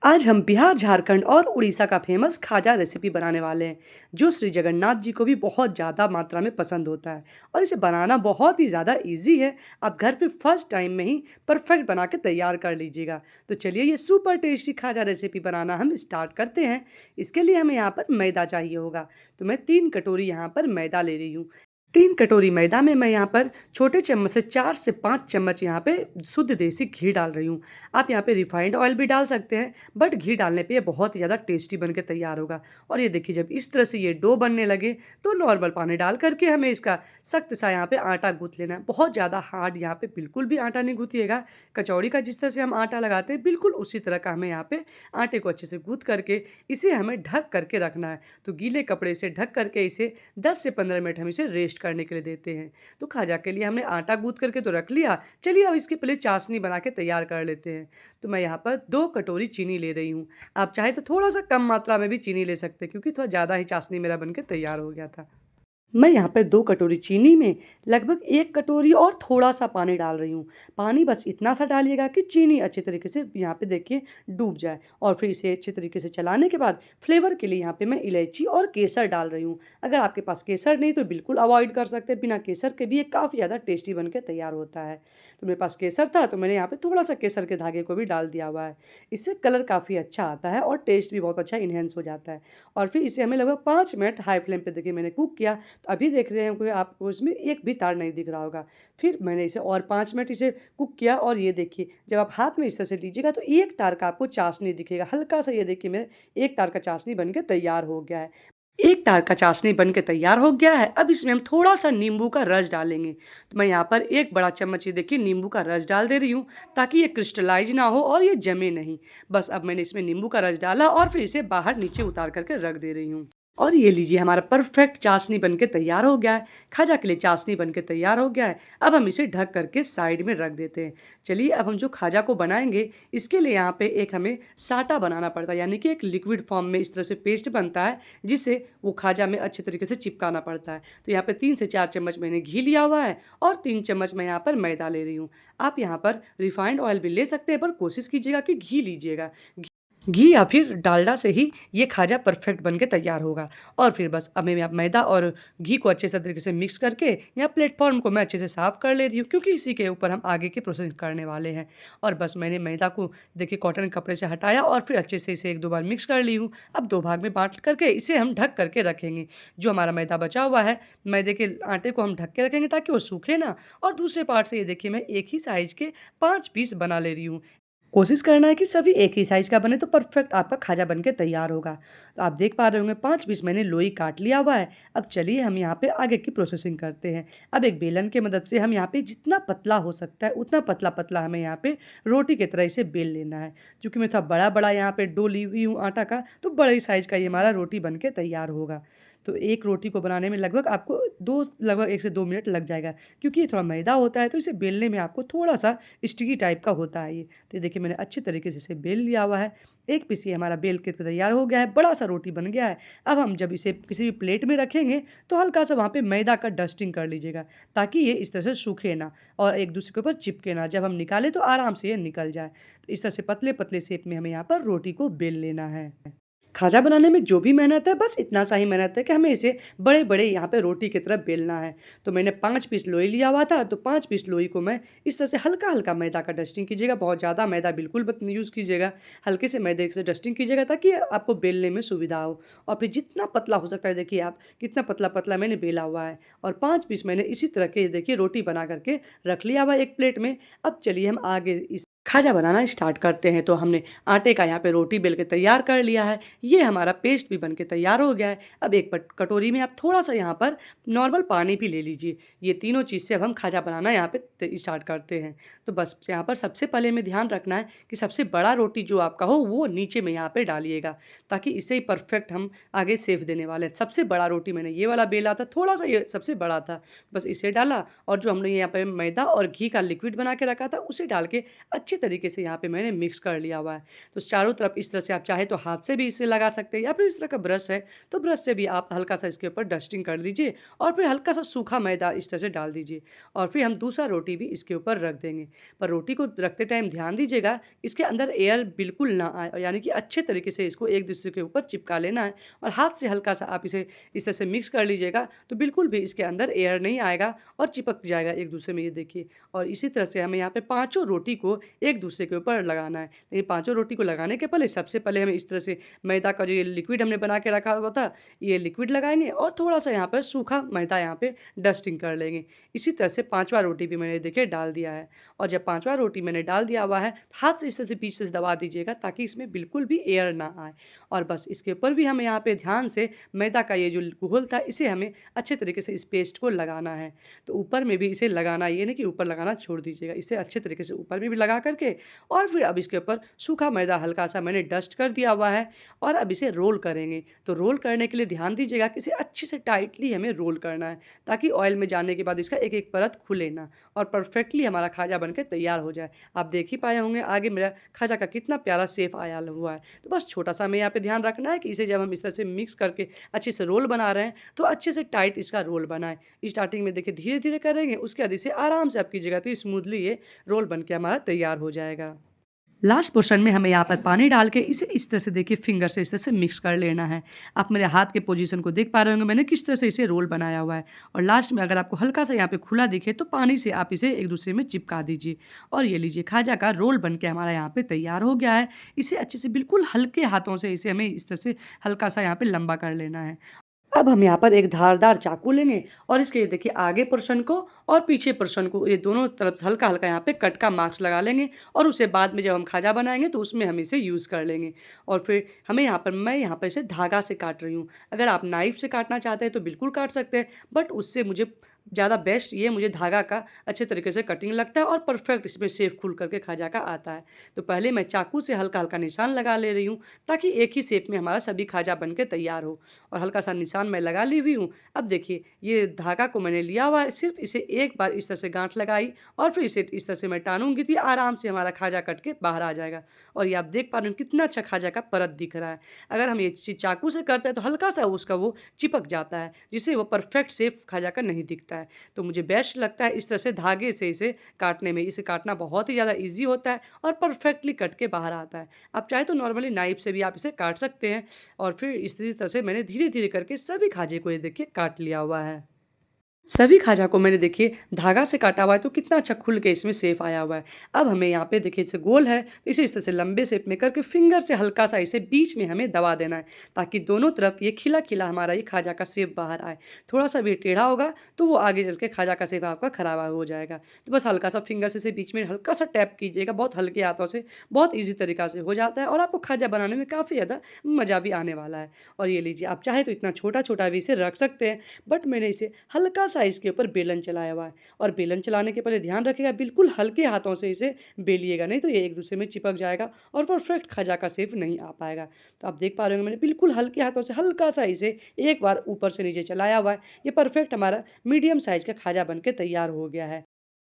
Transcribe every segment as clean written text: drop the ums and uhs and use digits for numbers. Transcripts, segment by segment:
आज हम बिहार, झारखंड और उड़ीसा का फेमस खाजा रेसिपी बनाने वाले हैं, जो श्री जगन्नाथ जी को भी बहुत ज़्यादा मात्रा में पसंद होता है। और इसे बनाना बहुत ही ज़्यादा इजी है। आप घर पे फर्स्ट टाइम में ही परफेक्ट बना के तैयार कर लीजिएगा। तो चलिए ये सुपर टेस्टी खाजा रेसिपी बनाना हम स्टार्ट करते हैं। इसके लिए हमें यहाँ पर मैदा चाहिए होगा। तो मैं 3 कटोरी यहाँ पर मैदा ले रही हूँ। 3 कटोरी मैदा में मैं यहाँ पर छोटे चम्मच से 4 से 5 चम्मच यहाँ पे शुद्ध देसी घी डाल रही हूँ। आप यहाँ पे रिफाइंड ऑयल भी डाल सकते हैं, बट घी डालने पे ये बहुत ही ज़्यादा टेस्टी बन के तैयार होगा। और ये देखिए, जब इस तरह से ये डो बनने लगे तो नॉर्मल पानी डाल करके हमें इसका सख्त सा यहाँ पे आटा गूँथ लेना है। बहुत ज़्यादा हार्ड यहाँ पे बिल्कुल भी आटा नहीं गूँथिएगा। कचौड़ी का जिस तरह से हम आटा लगाते हैं, बिल्कुल उसी तरह का हमें यहाँ पे आटे को अच्छे से गूँथ करके इसे हमें ढक करके रखना है। तो गीले कपड़े से ढक करके इसे 10 से 15 मिनट हम इसे रेस्ट करने के लिए देते हैं। तो खाजा के लिए हमने आटा गूँथ करके तो रख लिया। चलिए अब इसके पहले चाशनी बना के तैयार कर लेते हैं। तो मैं यहाँ पर 2 कटोरी चीनी ले रही हूँ। आप चाहे तो थोड़ा-सा कम मात्रा में भी चीनी ले सकते हैं, क्योंकि थोड़ा ज़्यादा ही चाशनी मेरा बन के तैयार हो गया था। मैं यहाँ पे 2 कटोरी चीनी में लगभग 1 कटोरी और थोड़ा-सा पानी डाल रही हूँ। पानी बस इतना सा डालिएगा कि चीनी अच्छे तरीके से यहाँ पे देखिए डूब जाए। और फिर इसे अच्छे तरीके से चलाने के बाद फ्लेवर के लिए यहाँ पे मैं इलायची और केसर डाल रही हूँ। अगर आपके पास केसर नहीं तो बिल्कुल अवॉइड कर सकते हैं। बिना केसर के भी ये काफ़ी ज़्यादा टेस्टी बन के तैयार होता है। तो मेरे पास केसर था, तो मैंने यहाँ पे थोड़ा-सा केसर के धागे को भी डाल दिया हुआ है। इससे कलर काफ़ी अच्छा आता है और टेस्ट भी बहुत अच्छा इन्हेंस हो जाता है। और फिर इसे हमें लगभग 5 मिनट हाई फ्लेम पे देखिए मैंने कुक किया। तो अभी देख रहे हैं कि आपको इसमें एक भी तार नहीं दिख रहा होगा। फिर मैंने इसे और 5 मिनट इसे कुक किया, और ये देखिए, जब आप हाथ में इस तरह से लीजिएगा तो एक तार का आपको चाशनी दिखेगा। हल्का सा ये देखिए, मेरे एक तार का चाशनी बन के तैयार हो गया है। एक तार का चाशनी बन के तैयार हो गया है। अब इसमें हम थोड़ा-सा नींबू का रस डालेंगे। तो मैं यहाँ पर 1 बड़ा चम्मच ये देखिए नींबू का रस डाल दे रही हूँ, ताकि ये क्रिस्टलाइज़ ना हो और ये जमे नहीं। बस अब मैंने इसमें नींबू का रस डाला और फिर इसे बाहर नीचे उतार कर के रख दे रही हूँ। और ये लीजिए, हमारा परफेक्ट चाशनी बन के तैयार हो गया है। खाजा के लिए चाशनी बन के तैयार हो गया है। अब हम इसे ढक करके साइड में रख देते हैं। चलिए अब हम जो खाजा को बनाएँगे, इसके लिए यहाँ पे एक हमें साटा बनाना पड़ता है, यानी कि एक लिक्विड फॉर्म में इस तरह से पेस्ट बनता है, जिसे वो खाजा में अच्छे तरीके से चिपकाना पड़ता है। तो यहाँ पे 3 से 4 चम्मच मैंने घी लिया हुआ है और 3 चम्मच मैं यहाँ पर मैदा ले रही हूँ। आप यहाँ पर रिफाइंड ऑयल भी ले सकते हैं, पर कोशिश कीजिएगा कि घी लीजिएगा। घी या फिर डालडा से ही ये खाजा परफेक्ट बन के तैयार होगा। और फिर बस अब मैं मैदा और घी को अच्छे से तरीके से मिक्स करके यहाँ प्लेटफॉर्म को मैं अच्छे से साफ़ कर ले रही हूँ, क्योंकि इसी के ऊपर हम आगे की प्रोसेस करने वाले हैं। और बस मैंने मैदा को देखिए कॉटन कपड़े से हटाया और फिर अच्छे से इसे 1-2 बार मिक्स कर ली हूँ। अब 2 भाग में बाँट करके इसे हम ढक करके रखेंगे। जो हमारा मैदा बचा हुआ है, मैदे के आटे को हम ढक के रखेंगे ताकि वो सूखे ना। और दूसरे पार्ट से ये देखिए, मैं एक ही साइज़ के 5 पीस बना ले रही हूँ। कोशिश करना है कि सभी एक ही साइज़ का बने, तो परफेक्ट आपका खाजा बन के तैयार होगा। तो आप देख पा रहे होंगे 5 पीस मैंने लोई काट लिया हुआ है। अब चलिए हम यहाँ पे आगे की प्रोसेसिंग करते हैं। अब एक बेलन की मदद से हम यहाँ पे जितना पतला हो सकता है उतना पतला-पतला हमें यहाँ पे रोटी की तरह इसे बेल लेना है। चूँकि मैं थोड़ा बड़ा-बड़ा यहाँ पे डो ली हुई हूँ आटा का, तो बड़े ही साइज़ का ये हमारा रोटी बन के तैयार होगा। तो एक रोटी को बनाने में लगभग आपको 1 से 2 मिनट लग जाएगा, क्योंकि ये थोड़ा मैदा होता है, तो इसे बेलने में आपको थोड़ा-सा स्टिकी टाइप का होता है ये। तो ये देखिए, मैंने अच्छे तरीके से इसे बेल लिया हुआ है। एक पीस ये हमारा बेल के तैयार हो गया है, बड़ा-सा रोटी बन गया है। अब हम जब इसे किसी भी प्लेट में रखेंगे, तो हल्का-सा वहाँ पे मैदा का डस्टिंग कर लीजिएगा, ताकि ये इस तरह से सूखे ना और एक-दूसरे के ऊपर चिपके ना। जब हम निकालें तो आराम से ये निकल जाए। तो इस तरह से पतले-पतले शेप में हमें यहाँ पर रोटी को बेल लेना है। खाजा बनाने में जो भी मेहनत है, बस इतना सा ही मेहनत है कि हमें इसे बड़े-बड़े यहाँ पे रोटी की तरह बेलना है। तो मैंने 5 पीस लोई लिया हुआ था, तो 5 पीस लोई को मैं इस तरह से हल्का-हल्का मैदा का डस्टिंग कीजिएगा, बहुत ज़्यादा मैदा बिल्कुल मत यूज़ कीजिएगा। हल्के से मैदे से डस्टिंग कीजिएगा, ताकि आपको बेलने में सुविधा हो। और फिर जितना पतला हो सकता है, देखिए आप कितना पतला-पतला मैंने बेला हुआ है। और 5 पीस मैंने इसी तरह के देखिए रोटी बना कर के रख लिया हुआ है एक प्लेट में। अब चलिए हम आगे इस खाजा बनाना स्टार्ट करते हैं। तो हमने आटे का यहाँ पे रोटी बेल के तैयार कर लिया है। ये हमारा पेस्ट भी बन के तैयार हो गया है। अब एक कटोरी में आप थोड़ा-सा यहाँ पर नॉर्मल पानी भी ले लीजिए। ये तीनों चीज़ से अब हम खाजा बनाना यहाँ पे स्टार्ट करते हैं। तो बस यहाँ पर सबसे पहले हमें ध्यान रखना है कि सबसे बड़ा रोटी जो आपका हो, वो नीचे में यहाँ पे डालिएगा, ताकि इससे ही परफेक्ट हम आगे शेप देने वाले हैं। सबसे बड़ा रोटी मैंने ये वाला बेला था, थोड़ा-सा ये सबसे बड़ा था। बस इसे डाला और जो हमने यहाँ पे मैदा और घी का लिक्विड बना के रखा था, उसे डाल के अच्छे तरीके से यहाँ पे मैंने मिक्स कर लिया हुआ है। तो चारों तरफ इस तरह से आप चाहे तो हाथ से भी इसे लगा सकते हैं, या फिर इस तरह का ब्रश है तो ब्रश से भी आप हल्का सा इसके ऊपर डस्टिंग कर लीजिए और फिर हल्का सा सूखा मैदा इस तरह से डाल दीजिए। और फिर हम दूसरा रोटी भी इसके ऊपर रख देंगे। पर रोटी को रखते टाइम ध्यान दीजिएगा इसके अंदर एयर बिल्कुल ना आए, और यानी कि अच्छे तरीके से इसको एक दूसरे के ऊपर चिपका लेना है और हाथ से हल्का सा आप इसे इस तरह से मिक्स कर लीजिएगा, तो बिल्कुल भी इसके अंदर एयर नहीं आएगा और चिपक जाएगा एक दूसरे में, ये देखिए। और इसी तरह से हमें यहाँ पे पाँचों रोटी को एक दूसरे के ऊपर लगाना है। लेकिन पाँचों रोटी को लगाने के पहले सबसे पहले हमें इस तरह से मैदा का जो ये लिक्विड हमने बना के रखा हुआ था, ये लिक्विड लगाएंगे और थोड़ा सा यहाँ पर सूखा मैदा यहाँ पे डस्टिंग कर लेंगे। इसी तरह से पाँचवा रोटी भी मैंने देखिए डाल दिया है। और जब पाँचवा रोटी मैंने डाल दिया हुआ है, हाथ से इस तरह से बीच से दबा दीजिएगा ताकि इसमें बिल्कुल भी एयर ना आए। और बस इसके ऊपर भी हमें यहाँ पे ध्यान से मैदा का ये जो घोल था इसे हमें अच्छे तरीके से इस पेस्ट को लगाना है। तो ऊपर में भी इसे लगाना, ये नहीं कि ऊपर लगाना छोड़ दीजिएगा, इसे अच्छे तरीके से ऊपर में भी लगा करके और फिर अब इसके ऊपर सूखा मैदा हल्का सा मैंने डस्ट कर दिया हुआ है और अब इसे रोल करेंगे। तो रोल करने के लिए ध्यान दीजिएगा कि इसे अच्छे से टाइटली हमें रोल करना है ताकि ऑयल में जाने के बाद इसका एक एक परत खुले ना और परफेक्टली हमारा खाजा बनकर तैयार हो जाए। आप देख ही पाए होंगे आगे मेरा खाजा का कितना प्यारा शेप आया हुआ है। तो बस छोटा सा हमें यहाँ पे ध्यान रखना है कि इसे जब हम इस तरह से मिक्स करके अच्छे से रोल बना रहे हैं तो अच्छे से टाइट इसका रोल बनाएं। स्टार्टिंग में देखिए धीरे धीरे करेंगे, उसके बाद इसे आराम से आप कीजिएगा तो स्मूथली ये रोल बन के हमारा तैयार हो जाएगा। लास्ट पोर्शन में हमें यहाँ पर पानी डाल के इसे इस तरह से देखिए फिंगर से इस तरह से मिक्स कर लेना है। आप मेरे हाथ के पोजीशन को देख पा रहे होंगे मैंने किस तरह से इसे रोल बनाया हुआ है। और लास्ट में अगर आपको हल्का सा यहाँ पे खुला दिखे तो पानी से आप इसे एक दूसरे में चिपका दीजिए और ये लीजिए खाजा का रोल बन के हमारा यहाँ पे तैयार हो गया है। इसे अच्छे से बिल्कुल हल्के हाथों से इसे हमें इस तरह से हल्का सा यहाँ पे लंबा कर लेना है। अब हम यहाँ पर एक धारदार चाकू लेंगे और इसके देखिए आगे पोर्शन को और पीछे पोर्शन को ये दोनों तरफ से हल्का हल्का यहाँ पे कट का मार्क्स लगा लेंगे और उसे बाद में जब हम खाजा बनाएंगे तो उसमें हम इसे यूज़ कर लेंगे। और फिर हमें यहाँ पर मैं यहाँ पर इसे धागा से काट रही हूँ। अगर आप नाइफ से काटना चाहते हैं तो बिल्कुल काट सकते हैं, बट उससे मुझे ज़्यादा बेस्ट ये मुझे धागा का अच्छे तरीके से कटिंग लगता है और परफेक्ट इसमें शेप खुल करके खाजा का आता है। तो पहले मैं चाकू से हल्का हल्का निशान लगा ले रही हूँ ताकि एक ही शेप में हमारा सभी खाजा बन के तैयार हो। और हल्का सा निशान मैं लगा ली हुई हूँ। अब देखिए ये धागा को मैंने लिया हुआ है, सिर्फ इसे एक बार इस तरह से गांठ लगाई और फिर इसे इस तरह से मैं टानूंगी तो आराम से हमारा खाजा कट के बाहर आ जाएगा। और ये आप देख पा रहे हो कितना अच्छा खाजा का परत दिख रहा है। अगर हम ये चीज़ चाकू से करते हैं तो हल्का सा उसका वो चिपक जाता है जिससे वो परफेक्ट शेप खाजा का नहीं दिखता है। तो मुझे बेस्ट लगता है इस तरह से धागे से इसे काटने में। इसे काटना बहुत ही ज़्यादा ईजी होता है और परफेक्टली कट के बाहर आता है। आप चाहे तो नॉर्मली नाइफ से भी आप इसे काट सकते हैं। और फिर इसी तरह से मैंने धीरे धीरे करके सभी खाजे को ये देखिए काट लिया हुआ है। सभी खाजा को मैंने देखिए धागा से काटा हुआ है तो कितना अच्छा खुल के इसमें सेफ आया हुआ है। अब हमें यहाँ पे देखिए इसे गोल है तो इसे इस तरह से लंबे शेप में करके फिंगर से हल्का सा इसे बीच में हमें दबा देना है ताकि दोनों तरफ ये खिला खिला हमारा ये खाजा का शेप बाहर आए। थोड़ा सा भी टेढ़ा होगा तो वो आगे चल के खाजा का शेप आपका खराब हो जाएगा। तो बस हल्का सा फिंगर से इसे बीच में हल्का सा टैप कीजिएगा, बहुत हल्के हाथों से, बहुत ईजी तरीका से हो जाता है और आपको खाजा बनाने में काफ़ी ज़्यादा मज़ा भी आने वाला है। और ये लीजिए आप चाहे तो इतना छोटा छोटा भी इसे रख सकते हैं, बट मैंने इसे हल्का सा इसके ऊपर बेलन चलाया हुआ है। और बेलन चलाने के पहले ध्यान रखिएगा बिल्कुल हल्के हाथों से इसे बेलिएगा, नहीं तो ये एक दूसरे में चिपक जाएगा और परफेक्ट खाजा का शेप नहीं आ पाएगा। तो आप देख पा रहे होंगे मैंने बिल्कुल हल्के हाथों से हल्का सा इसे एक बार ऊपर से नीचे चलाया हुआ है। ये परफेक्ट हमारा मीडियम साइज का खाजा बन के तैयार हो गया है।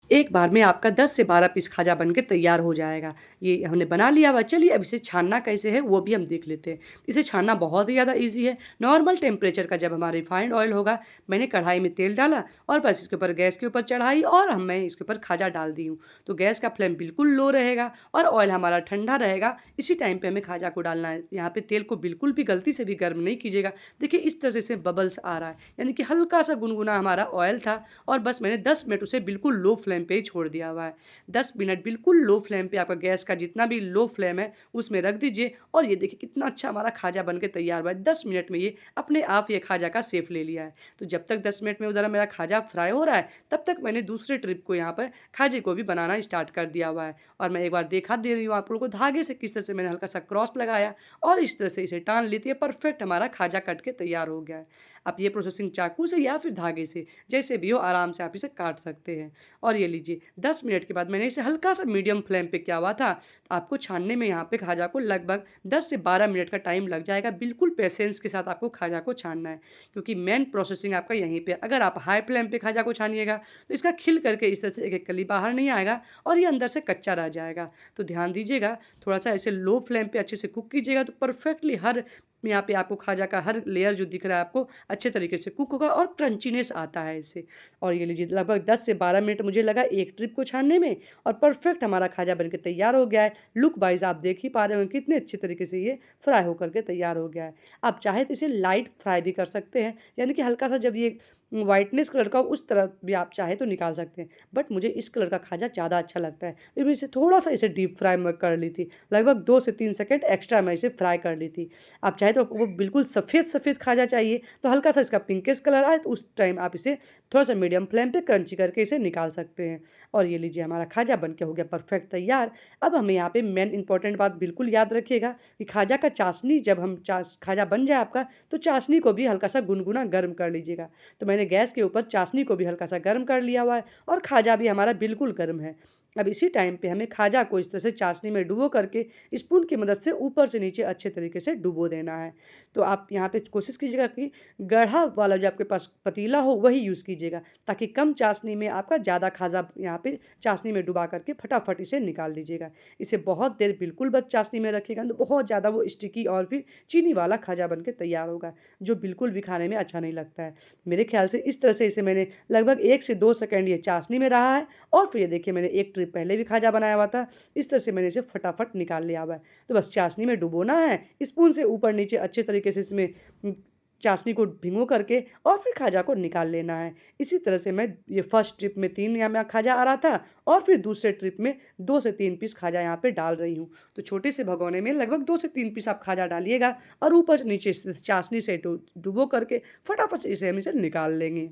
एक बार में आपका 10 से 12 पीस खाजा बन के तैयार हो जाएगा। ये हमने बना लिया हुआ। चलिए अब इसे छानना कैसे है वो भी हम देख लेते हैं। इसे छानना बहुत ही ज़्यादा ईजी है। नॉर्मल टेम्परेचर का जब हमारा रिफाइंड ऑयल होगा, मैंने कढ़ाई में तेल डाला और बस इसके ऊपर गैस के ऊपर चढ़ाई और मैं इसके ऊपर खाजा डाल दी हूँ। तो गैस का फ्लेम बिल्कुल लो रहेगा और ऑयल हमारा ठंडा रहेगा। इसी टाइम पर हमें खाजा को डालना है। यहाँ पर तेल को बिल्कुल भी गलती से भी गर्म नहीं कीजिएगा। देखिए इस तरह से बबल्स आ रहा है, यानी कि हल्का सा गुनगुना हमारा ऑयल था और बस मैंने 10 मिनट उसे बिल्कुल लो फ्लेम पे ही छोड़ दिया हुआ है। 10 मिनट बिल्कुल लो फ्लेम पे, आपका गैस का जितना भी लो फ्लेम है उसमें रख दीजिए और ये देखिए कितना अच्छा हमारा खाजा बन के तैयार हुआ है। 10 मिनट में ये अपने आप ये खाजा का शेप ले लिया है। तो जब तक 10 मिनट में उधर मेरा खाजा फ्राई हो रहा है तब तक मैंने दूसरे ट्रिप को यहाँ पर खाजे को भी बनाना स्टार्ट कर दिया हुआ है। और मैं एक बार देखा दे रही हूँ आप लोगों को धागे से किस तरह से मैंने हल्का सा क्रॉस लगाया और इस तरह से इसे टान ली थी। परफेक्ट हमारा खाजा कट के तैयार हो गया है। आप ये प्रोसेसिंग चाकू से या फिर धागे से जैसे भी हो आराम से आप इसे काट सकते हैं। और ये ये लीजिए 10 मिनट के बाद मैंने इसे हल्का सा मीडियम फ्लेम पे किया हुआ था। तो आपको छानने में यहाँ पे खाजा को लगभग 10 से 12 मिनट का टाइम लग जाएगा। बिल्कुल पेशेंस के साथ आपको खाजा को छानना है, क्योंकि मेन प्रोसेसिंग आपका यहीं पे। अगर आप हाई फ्लेम पे खाजा को छानिएगा तो इसका खिल करके इस तरह से एक एक कली बाहर नहीं आएगा और ये अंदर से कच्चा रह जाएगा। तो ध्यान दीजिएगा, थोड़ा सा ऐसे लो फ्लेम पे अच्छे से कुक कीजिएगा तो परफेक्टली हर यहाँ पे आपको खाजा का हर लेयर जो दिख रहा है आपको अच्छे तरीके से कुक होगा और क्रंचीनेस आता है इससे। और ये लीजिए लगभग 10 से 12 मिनट मुझे लगा एक ट्रिप को छानने में, और परफेक्ट हमारा खाजा बनके तैयार हो गया है। लुक वाइज आप देख ही पा रहे हो कितने अच्छे तरीके से ये फ्राई होकर के तैयार हो गया है। आप चाहे तो इसे लाइट फ्राई भी कर सकते हैं, यानी कि हल्का सा जब ये वाइटनेस कलर का उस तरह भी आप चाहे तो निकाल सकते हैं। बट मुझे इस कलर का खाजा ज़्यादा अच्छा लगता है, तो मैं इसे थोड़ा सा इसे डीप फ्राई मैं कर ली थी। लगभग 2 से 3 सेकंड एक्स्ट्रा मैं इसे फ्राई कर ली थी। आप चाहे तो वो बिल्कुल सफ़ेद सफ़ेद खाजा चाहिए तो हल्का सा इसका पिंकिश कलर आए तो उस टाइम आप इसे थोड़ा सा मीडियम फ्लेम पे क्रंची करके इसे निकाल सकते हैं। और ये लीजिए हमारा खाजा बन के हो गया परफेक्ट तैयार। अब हमें यहाँ पे मेन इंपॉर्टेंट बात बिल्कुल याद रखिएगा कि खाजा का चाशनी जब हम खाजा बन जाए आपका, तो चाशनी को भी हल्का सा गुनगुना गर्म कर लीजिएगा। तो मैंने गैस के ऊपर चाशनी को भी हल्का सा गर्म कर लिया हुआ है और खाजा भी हमारा बिल्कुल गर्म है। अब इसी टाइम पे हमें खाजा को इस तरह से चाशनी में डुबो करके स्पून की मदद से ऊपर से नीचे अच्छे तरीके से डुबो देना है। तो आप यहाँ पे कोशिश कीजिएगा कि गढ़ा वाला जो आपके पास पतीला हो वही यूज़ कीजिएगा, ताकि कम चाशनी में आपका ज़्यादा खाजा यहाँ पे चाशनी में डुबा करके फटाफट इसे निकाल लीजिएगा। इसे बहुत देर बिल्कुल बस चाशनी में रखिएगा तो बहुत ज़्यादा वो स्टिकी और फिर चीनी वाला खाजा बन के तैयार होगा, जो बिल्कुल भी खाने में अच्छा नहीं लगता है। मेरे ख्याल से इस तरह से इसे मैंने लगभग 1 से 2 सेकंड ये चाशनी में रहा है, और फिर ये देखिए मैंने एक ट्रिप पहले भी खाजा बनाया हुआ था। इस तरह से मैंने इसे फटाफट निकाल लिया हुआ है। तो बस चाशनी में डुबोना है, स्पून से ऊपर नीचे अच्छे तरीके से इसमें चाशनी को भिगो करके और फिर खाजा को निकाल लेना है। इसी तरह से मैं ये फर्स्ट ट्रिप में 3 यहाँ खाजा आ रहा था, और फिर दूसरे ट्रिप में 2 से 3 पीस खाजा यहाँ पे डाल रही हूँ। तो छोटे से भगोने में लगभग 2 से 3 पीस आप खाजा डालिएगा और ऊपर से नीचे से चाशनी से डुबो करके फटाफट से इसे हम इसे निकाल लेंगे।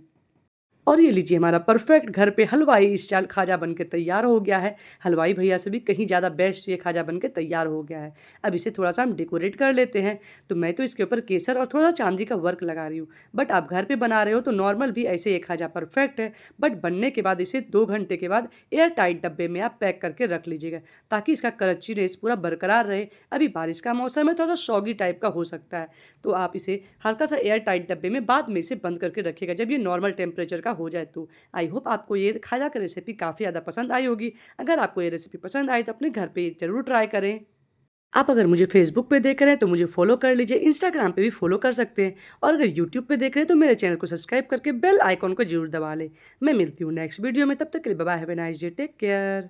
और ये लीजिए हमारा परफेक्ट घर पे हलवाई स्टाइल खाजा बन के तैयार हो गया है। हलवाई भैया से भी कहीं ज़्यादा बेस्ट ये खाजा बन के तैयार हो गया है। अब इसे थोड़ा सा हम डेकोरेट कर लेते हैं। तो मैं तो इसके ऊपर केसर और थोड़ा सा चांदी का वर्क लगा रही हूँ, बट आप घर पे बना रहे हो तो नॉर्मल भी ऐसे ये खाजा परफेक्ट है। बट बनने के बाद इसे 2 घंटे के बाद एयर टाइट डब्बे में आप पैक करके रख लीजिएगा, ताकि इसका क्रंचीनेस पूरा बरकरार रहे। अभी बारिश का मौसम है, थोड़ा सा सॉगी टाइप का हो सकता है, तो आप इसे हल्का सा एयर टाइट डब्बे में बाद में इसे बंद करके रखिएगा जब ये नॉर्मल टेम्परेचर का हो जाए तो। आई होप आपको ये खाजा की रेसिपी काफ़ी ज़्यादा पसंद आई होगी। अगर आपको ये रेसिपी पसंद आई तो अपने घर पे ज़रूर ट्राई करें। आप अगर मुझे फेसबुक पे देख रहे हैं तो मुझे फॉलो कर लीजिए, इंस्टाग्राम पे भी फॉलो कर सकते हैं, और अगर यूट्यूब पे देख रहे हैं तो मेरे चैनल को सब्सक्राइब करके बेल आइकॉन को जरूर दबा लें। मैं मिलती हूँ नेक्स्ट वीडियो में, तब तक के लिए bye bye, have a nice day, take care.